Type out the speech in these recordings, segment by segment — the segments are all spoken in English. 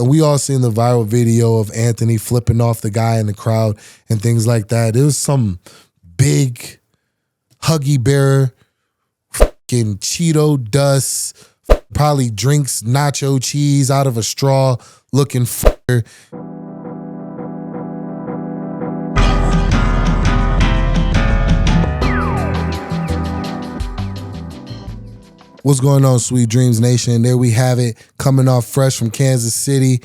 we all seen the viral video of Anthony flipping off the guy in the crowd and things like that. It was some big Huggy Bear fucking Cheeto dust, probably drinks nacho cheese out of a straw looking fucker. What's going on, Sweet Dreams Nation? There we have it, coming off fresh from Kansas City.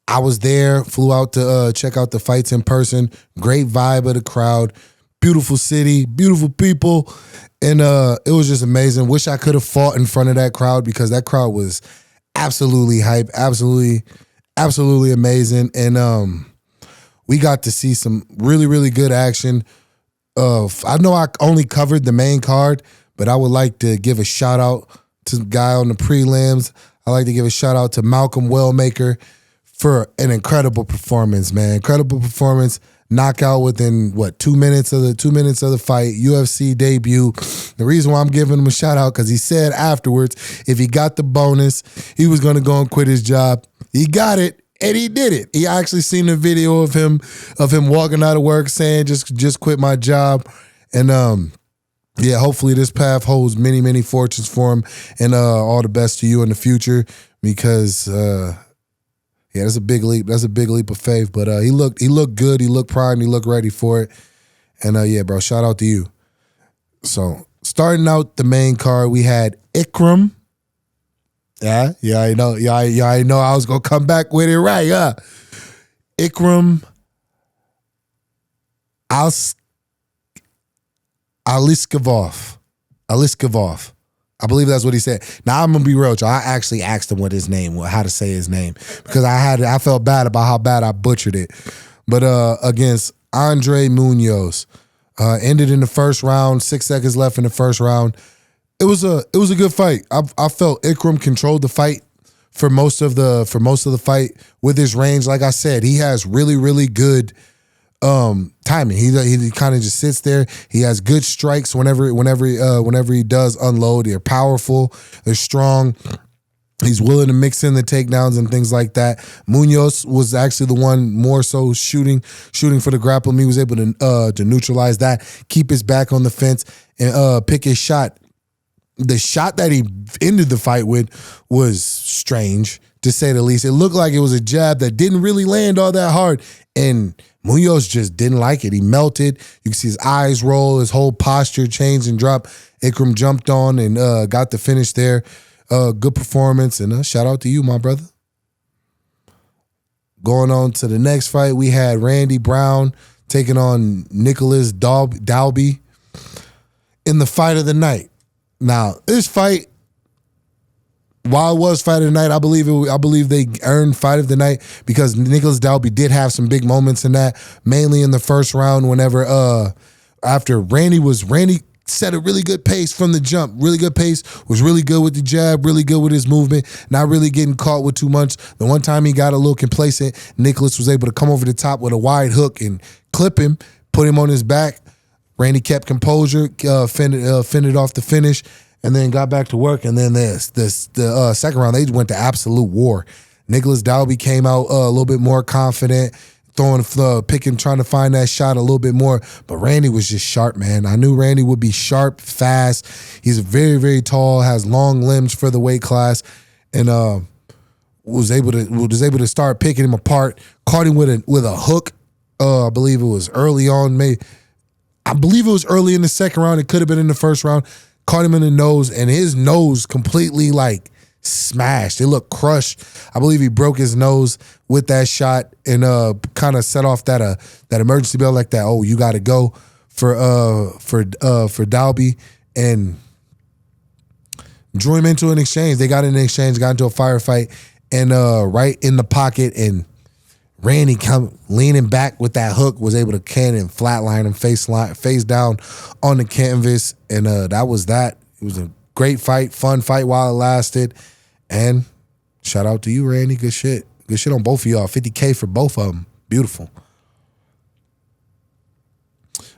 I was there, flew out to check out the fights in person. Great vibe of the crowd. Beautiful city, beautiful people. And it was just amazing. Wish I could have fought in front of that crowd because that crowd was absolutely hype, absolutely amazing. And we got to see some really, really good action. I know I only covered the main card, but I would like to give a shout out to the guy on the prelims. I'd like to give a shout out to Malcolm Wellmaker for an incredible performance, man. Incredible performance. Knockout within 2 minutes of the fight. UFC debut. The reason why I'm giving him a shout out because he said afterwards if he got the bonus, he was gonna go and quit his job. He got it. And he did it. He actually seen a video of him walking out of work saying just quit my job. And yeah, hopefully this path holds many, many fortunes for him, and all the best to you in the future because yeah, that's a big leap. That's a big leap of faith. But he looked good. He looked primed. He looked ready for it. And yeah, bro, shout out to you. So starting out the main card, we had Ikram. Yeah, I know. I know I was gonna come back with it right. Ikram Aliskavov. I believe that's what he said. Now I'm gonna be real, y'all. I actually asked him how to say his name, because I felt bad about how bad I butchered it. But against Andre Munoz, ended in the first round. 6 seconds left in the first round. It was a good fight. I felt Ikram controlled the fight for most of the fight with his range. Like I said, he has really, really good timing. He kind of just sits there. He has good strikes whenever he does unload. They're powerful. They're strong. He's willing to mix in the takedowns and things like that. Munoz was actually the one more so shooting for the grapple. He was able to neutralize that, keep his back on the fence, and pick his shot. The shot that he ended the fight with was strange, to say the least. It looked like it was a jab that didn't really land all that hard, and Munoz just didn't like it. He melted. You can see his eyes roll, his whole posture changed and drop. Ikram jumped on and got the finish there. Good performance, and shout out to you, my brother. Going on to the next fight, we had Randy Brown taking on Nicholas Dalby in the fight of the night. Now, this fight, while it was fight of the night, I believe they earned fight of the night because Nicholas Dalby did have some big moments in that, mainly in the first round whenever after Randy set a really good pace from the jump. Really good pace, was really good with the jab, really good with his movement, not really getting caught with too much. The one time he got a little complacent, Nicholas was able to come over the top with a wide hook and clip him, put him on his back. Randy kept composure, fended off the finish, and then got back to work. And then the second round, they went to absolute war. Nicholas Dalby came out a little bit more confident, picking, trying to find that shot a little bit more. But Randy was just sharp, man. I knew Randy would be sharp, fast. He's very, very tall, has long limbs for the weight class, and was able to start picking him apart. Caught him with a hook. I believe it was early on, I believe it was early in the second round. It could have been in the first round. Caught him in the nose, and his nose completely smashed. It looked crushed. I believe he broke his nose with that shot and kind of set off that emergency bell like that. Oh, you got to go for Dalby, and drew him into an exchange. They got in an exchange, got into a firefight, and right in the pocket, and Randy come leaning back with that hook, was able to cannon flatline him face down on the canvas, and that was that. It was a great fight, fun fight while it lasted, and shout out to you, Randy. Good shit. Good shit on both of y'all. 50K for both of them. Beautiful.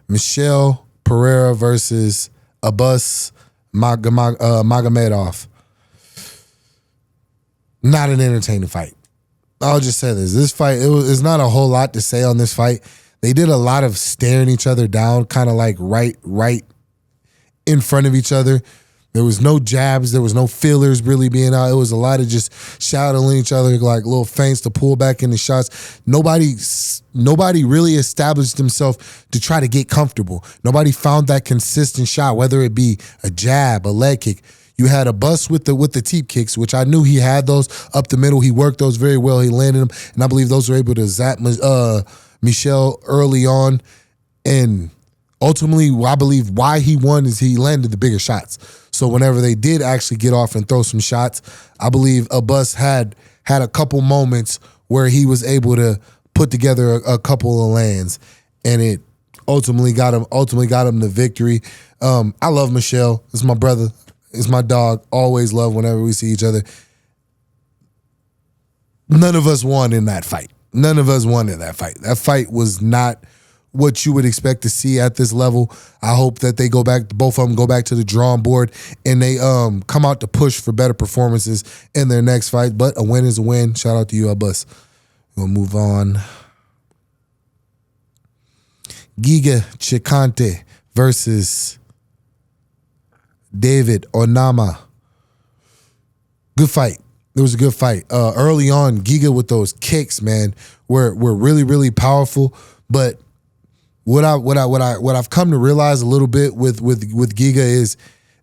Michelle Pereira versus Abbas Magomedov. Not an entertaining fight. I'll just say this. This fight, it's not a whole lot to say on this fight. They did a lot of staring each other down, kind of like right in front of each other. There was no jabs. There was no fillers really being out. It was a lot of just shadowing each other, like little feints to pull back into shots. Nobody really established himself to try to get comfortable. Nobody found that consistent shot, whether it be a jab, a leg kick. You had a bust with the teep kicks, which I knew he had those up the middle. He worked those very well. He landed them, and I believe those were able to zap Michel early on. And ultimately, I believe why he won is he landed the bigger shots. So whenever they did actually get off and throw some shots, I believe Abbas had a couple moments where he was able to put together a couple of lands, and it ultimately got him the victory. I love Michel. It's my brother. It's my dog. Always love whenever we see each other. None of us won in that fight. That fight was not what you would expect to see at this level. I hope that they both of them go back to the drawing board and they come out to push for better performances in their next fight. But a win is a win. Shout out to you, Abbas. We'll move on. Giga Chikante versus David Onama. Good fight. It was a good fight. Early on, Giga with those kicks, man, were really, really powerful. But what I've come to realize a little bit with Giga is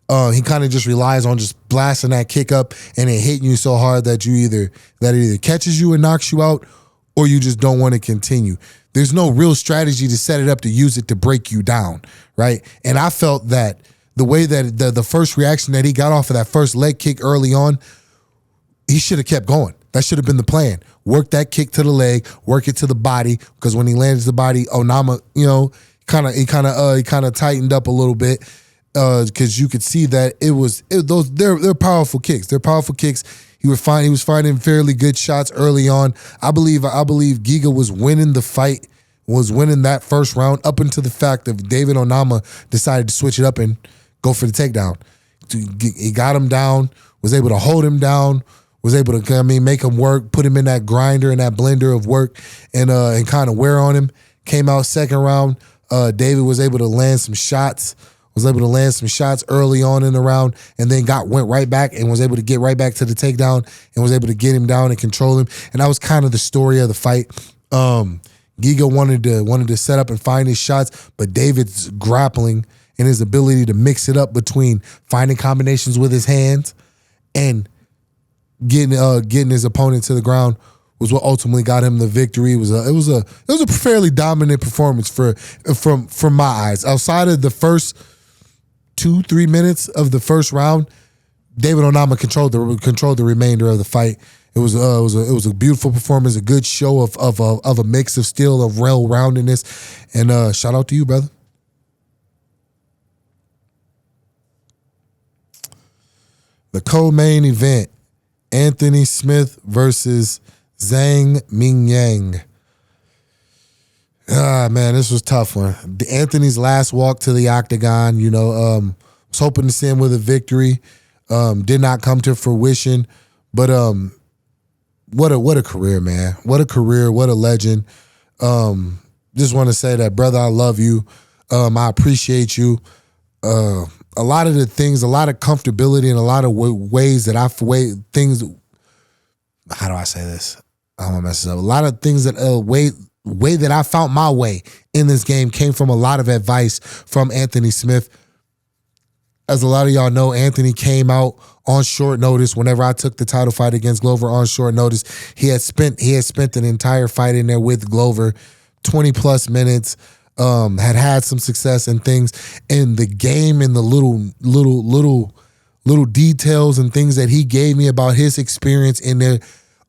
he kind of just relies on just blasting that kick up and it hitting you so hard that it either catches you and knocks you out, or you just don't want to continue. There's no real strategy to set it up to use it to break you down, right? And I felt that the way that the first reaction that he got off of that first leg kick early on, he should have kept going. That should have been the plan. Work that kick to the leg, work it to the body, because when he lands the body, Onama, he kind of tightened up a little bit, because you could see that they're powerful kicks. They're powerful kicks. He was finding fairly good shots early on. I believe Giga was winning the fight, was winning that first round up until the fact that David Onama decided to switch it up and go for the takedown. He got him down, was able to hold him down, was able to make him work, put him in that grinder and that blender of work, and kind of wear on him. Came out second round. David was able to land some shots. Early on in the round, and then went right back and was able to get right back to the takedown and was able to get him down and control him. And that was kind of the story of the fight. Giga wanted to set up and find his shots, but David's grappling and his ability to mix it up between finding combinations with his hands and getting his opponent to the ground was what ultimately got him the victory. It was a fairly dominant performance from my eyes. Outside of the first 2-3 minutes of the first round, David Onama controlled the remainder of the fight. It was a beautiful performance, a good show of a mix of steel, of well-roundedness, and shout out to you, brother. The co-main event, Anthony Smith versus Zhang Mingyang. Man, this was a tough one. Anthony's last walk to the octagon, was hoping to see him with a victory. Did not come to fruition, but what a career, man. What a career, what a legend. Just want to say that, brother, I love you. I appreciate you. A lot of the things, a lot of comfortability in a lot of ways that how do I say this? I don't want to mess it up. A lot of things that way that I found my way in this game came from a lot of advice from Anthony Smith. As a lot of y'all know, Anthony came out on short notice. Whenever I took the title fight against Glover on short notice, he had spent an entire fight in there with Glover, 20 plus minutes. Had some success and things, and the game and the little details and things that he gave me about his experience in there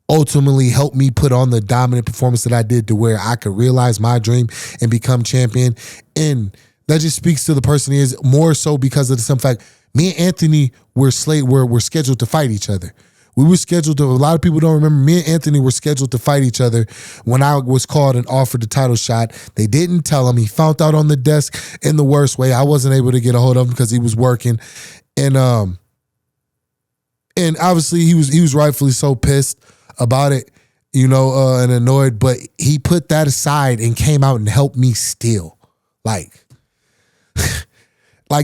ultimately helped me put on the dominant performance that I did to where I could realize my dream and become champion. And that just speaks to the person he is, more so because of the simple fact, me and Anthony were scheduled to fight each other. We were scheduled to, a lot of people don't remember, me and Anthony were scheduled to fight each other when I was called and offered the title shot. They didn't tell him. He found out on the desk in the worst way. I wasn't able to get a hold of him because he was working. And obviously he was rightfully so pissed about it. and annoyed, but he put that aside and came out and helped me still. Like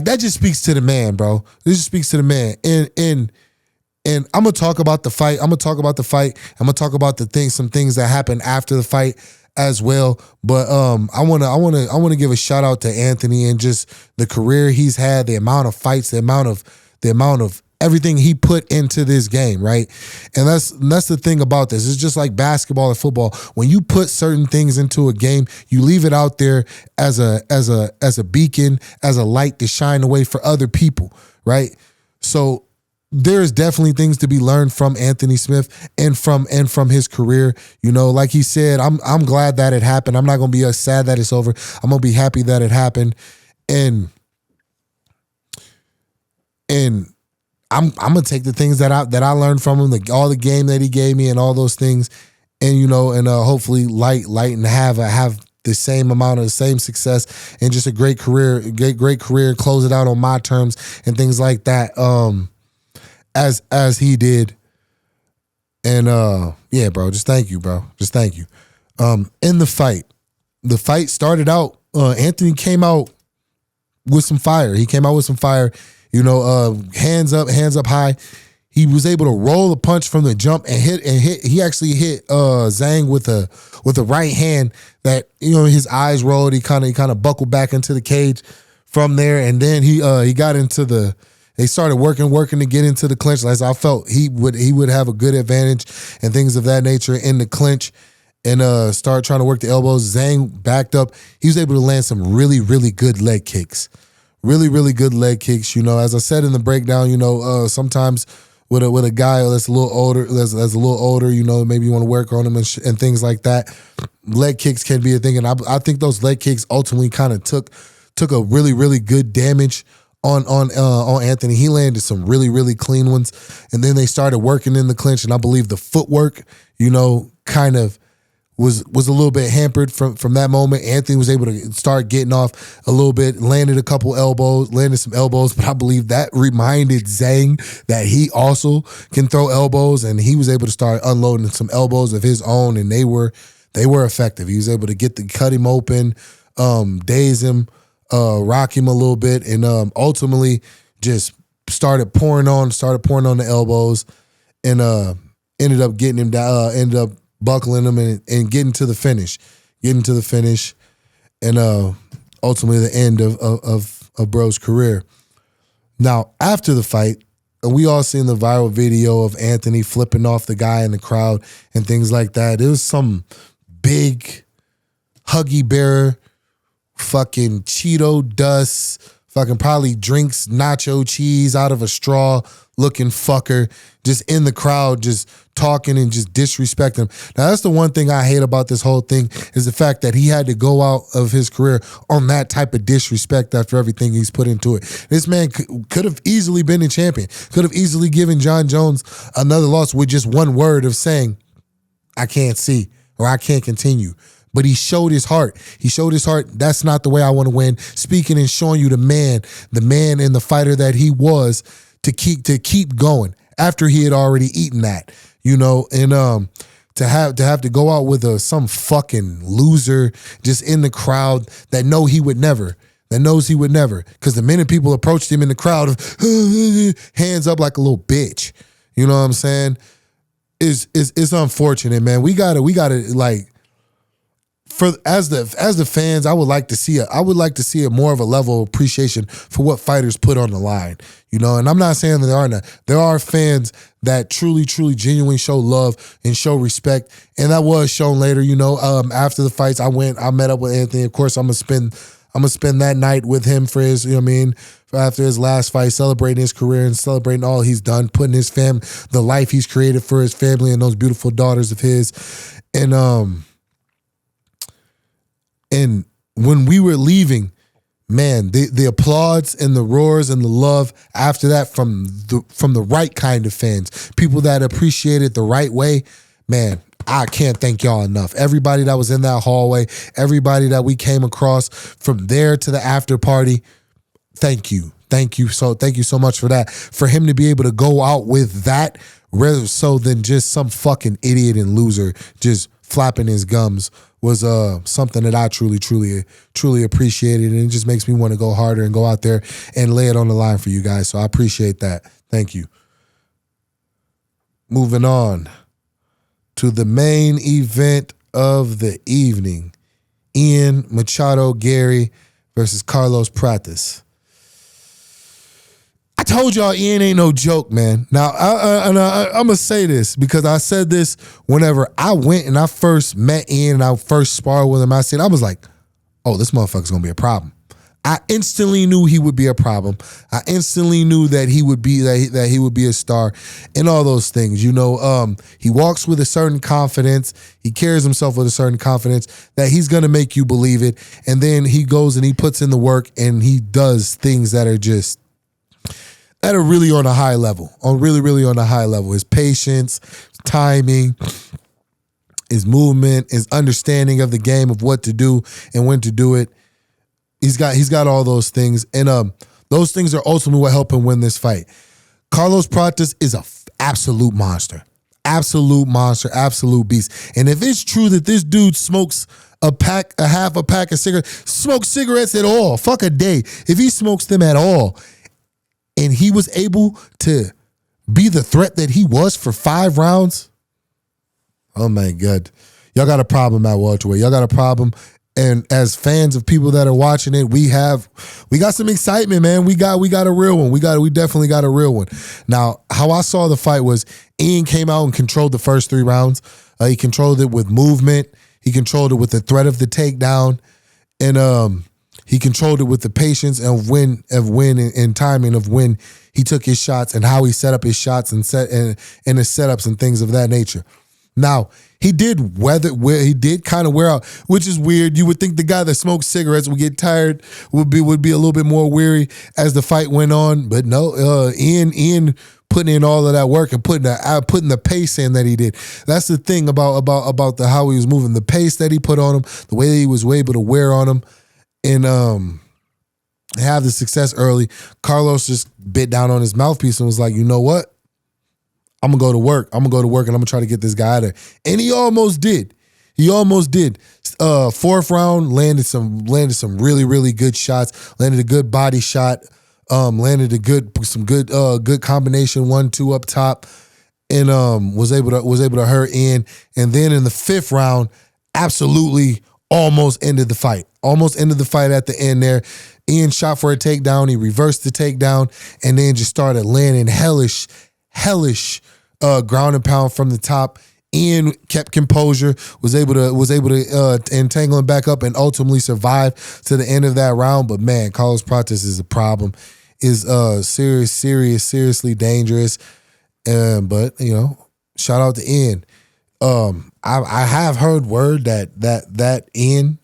that just speaks to the man, bro. This just speaks to the man. And I'm gonna talk about the fight. I'm gonna talk about some things that happened after the fight as well. But I wanna give a shout out to Anthony and just the career he's had, the amount of fights, the amount of everything he put into this game, right? And that's the thing about this. It's just like basketball or football. When you put certain things into a game, you leave it out there as a beacon, as a light to shine away for other people, right? So there's definitely things to be learned from Anthony Smith and from his career. Like he said, I'm glad that it happened. I'm not gonna be sad that it's over. I'm gonna be happy that it happened. And I'm gonna take the things that I learned from him, all the game that he gave me, and all those things, and hopefully light and have the same amount of the same success and just a great career, great career, close it out on my terms and things like that, as he did. And yeah, bro, just thank you, bro, just thank you. In the fight started out. Anthony came out with some fire. Hands up high. He was able to roll a punch from the jump and hit. He actually hit Zhang with a right hand that his eyes rolled. He kind of buckled back into the cage from there, and then he got into the. They started working to get into the clinch. As I felt he would have a good advantage and things of that nature in the clinch, and start trying to work the elbows. Zhang backed up. He was able to land some really, really good leg kicks. Really, really good leg kicks. As I said in the breakdown, sometimes with a guy that's a little older, maybe you want to work on him and things like that. Leg kicks can be a thing, and I think those leg kicks ultimately kind of took a really, really good damage on Anthony. He landed some really, really clean ones, and then they started working in the clinch, and I believe the footwork, kind of was a little bit hampered from that moment. Anthony was able to start getting off a little bit, landed some elbows, but I believe that reminded Zhang that he also can throw elbows, and he was able to start unloading some elbows of his own, and they were effective. He was able to cut him open, daze him, rock him a little bit, and ultimately just started pouring on the elbows, and ended up getting him down, ended up buckling him and getting to the finish, and ultimately the end of Bro's career. Now, after the fight, we all seen the viral video of Anthony flipping off the guy in the crowd and things like that. It was some big Huggy Bear, fucking Cheeto dust, fucking probably drinks nacho cheese out of a straw looking fucker just in the crowd, just talking and just disrespecting him. Now, that's the one thing I hate about this whole thing, is the fact that he had to go out of his career on that type of disrespect after everything he's put into it. This man could have easily been a champion, could have easily given John Jones another loss with just one word of saying, I can't see, or I can't continue. But he showed his heart. That's not the way I want to win. Speaking and showing you the man and the fighter that he was, to keep going after he had already eaten that, and to have to go out with some fucking loser just in the crowd that knows he would never. Because the minute people approached him in the crowd, hands up like a little bitch. You know what I'm saying? It's unfortunate, man. We gotta like, as the fans, I would like to see a more of a level of appreciation for what fighters put on the line, And I'm not saying that there are fans that truly, genuinely show love and show respect, and that was shown later. After the fights, I met up with Anthony. Of course, I'm gonna spend that night with him for his, after his last fight, celebrating his career and celebrating all he's done, putting his the life he's created for his family and those beautiful daughters of his, And when we were leaving, man, the applause and the roars and the love after that from the right kind of fans, people that appreciate it the right way, man, I can't thank y'all enough. Everybody that was in that hallway, everybody that we came across from there to the after party, thank you. Thank you so much for that. For him to be able to go out with that so than just some fucking idiot and loser just flapping his gums was something that I truly appreciated, and it just makes me want to go harder and go out there and lay it on the line for you guys. So I appreciate that. Thank you. Moving on to the main event of the evening. Ian Machado Garry versus Carlos Prates. I told y'all Ian ain't no joke, man. Now, I'm going to say this because I said this whenever I went and I first met Ian and I first sparred with him. I was like, oh, this motherfucker's going to be a problem. I instantly knew he would be a problem. I instantly knew that he would be that he would be a star and all those things. You know, he walks with a certain confidence. He carries himself with a certain confidence that he's going to make you believe it. And then he goes and he puts in the work and he does things that are really on a high level, really on a high level. His patience, timing, his movement, his understanding of the game of what to do and when to do it. He's got all those things, and those things are ultimately what help him win this fight. Carlos Prates is a absolute monster, absolute beast. And if it's true that this dude smokes half a pack of cigarettes, smokes cigarettes at all, fuck a day, if he smokes them at all, and he was able to be the threat that he was for 5 rounds, oh my God, y'all got a problem at welterweight. Y'all got a problem. And as fans of people that are watching it, we got some excitement, man. We got a real one. We definitely got a real one. Now, how I saw the fight was Ian came out and controlled the first 3 rounds. He controlled it with movement. He controlled it with the threat of the takedown, and he controlled it with the patience of when and timing of when he took his shots and how he set up his shots and his setups and things of that nature. Now, he did kind of wear out, which is weird. You would think the guy that smokes cigarettes would get tired, would be a little bit more weary as the fight went on. But no, Ian putting in all of that work and putting the pace in that he did. That's the thing about how he was moving, the pace that he put on him, the way that he was able to wear on him, and have the success early. Carlos just bit down on his mouthpiece and was like, you know what? I'm going to go to work. And I'm going to try to get this guy out of there. And he almost did. 4th round, landed some really, really good shots, landed a good body shot, landed some good combination 1-2 up top, and was able to hurt Ian. And then in the 5th round, absolutely almost ended the fight. Almost ended the fight at the end there. Ian shot for a takedown. He reversed the takedown and then just started landing hellish ground and pound from the top. Ian kept composure, was able to entangle him back up and ultimately survive to the end of that round. But man, Carlos Prates is a problem. Is seriously dangerous. But you know, shout out to Ian. I have heard word that Ian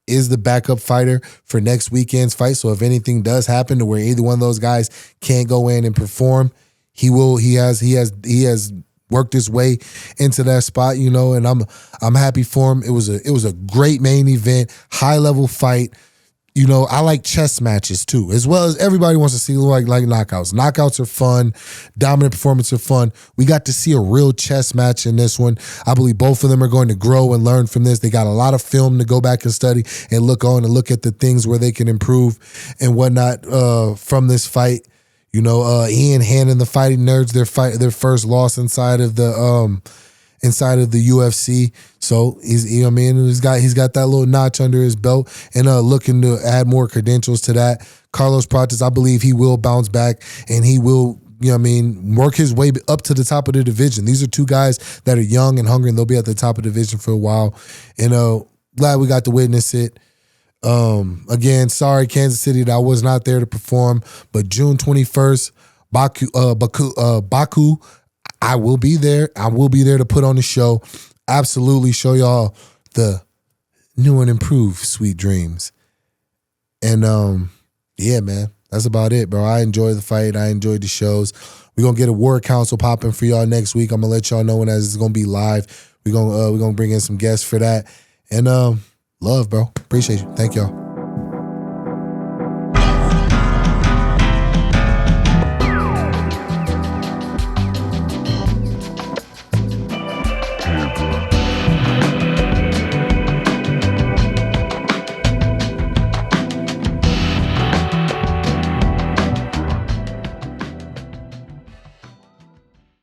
is the backup fighter for next weekend's fight. So if anything does happen to where either one of those guys can't go in and perform, he has worked his way into that spot, you know, and I'm happy for him. It was a great main event, high level fight. You know, I like chess matches too, as well as everybody wants to see like knockouts. Knockouts are fun. Dominant performances are fun. We got to see a real chess match in this one. I believe both of them are going to grow and learn from this. They got a lot of film to go back and study and look at the things where they can improve and whatnot from this fight. You know, Ian handing the Fighting Nerds their first loss inside of the UFC. So he's got that little notch under his belt and looking to add more credentials to that. Carlos Prates, I believe he will bounce back and he will, work his way up to the top of the division. These are 2 guys that are young and hungry, and they'll be at the top of the division for a while. And glad we got to witness it. Again, sorry, Kansas City, that I was not there to perform, but June 21st, Baku, I will be there. I will be there to put on the show. Absolutely show y'all the new and improved Sweet Dreams. And yeah, man, that's about it, bro. I enjoyed the fight. I enjoyed the shows. We're gonna get a Word Council popping for y'all next week. I'm gonna let y'all know when it's gonna be live. We're gonna bring in some guests for that. And love, bro. Appreciate you. Thank y'all.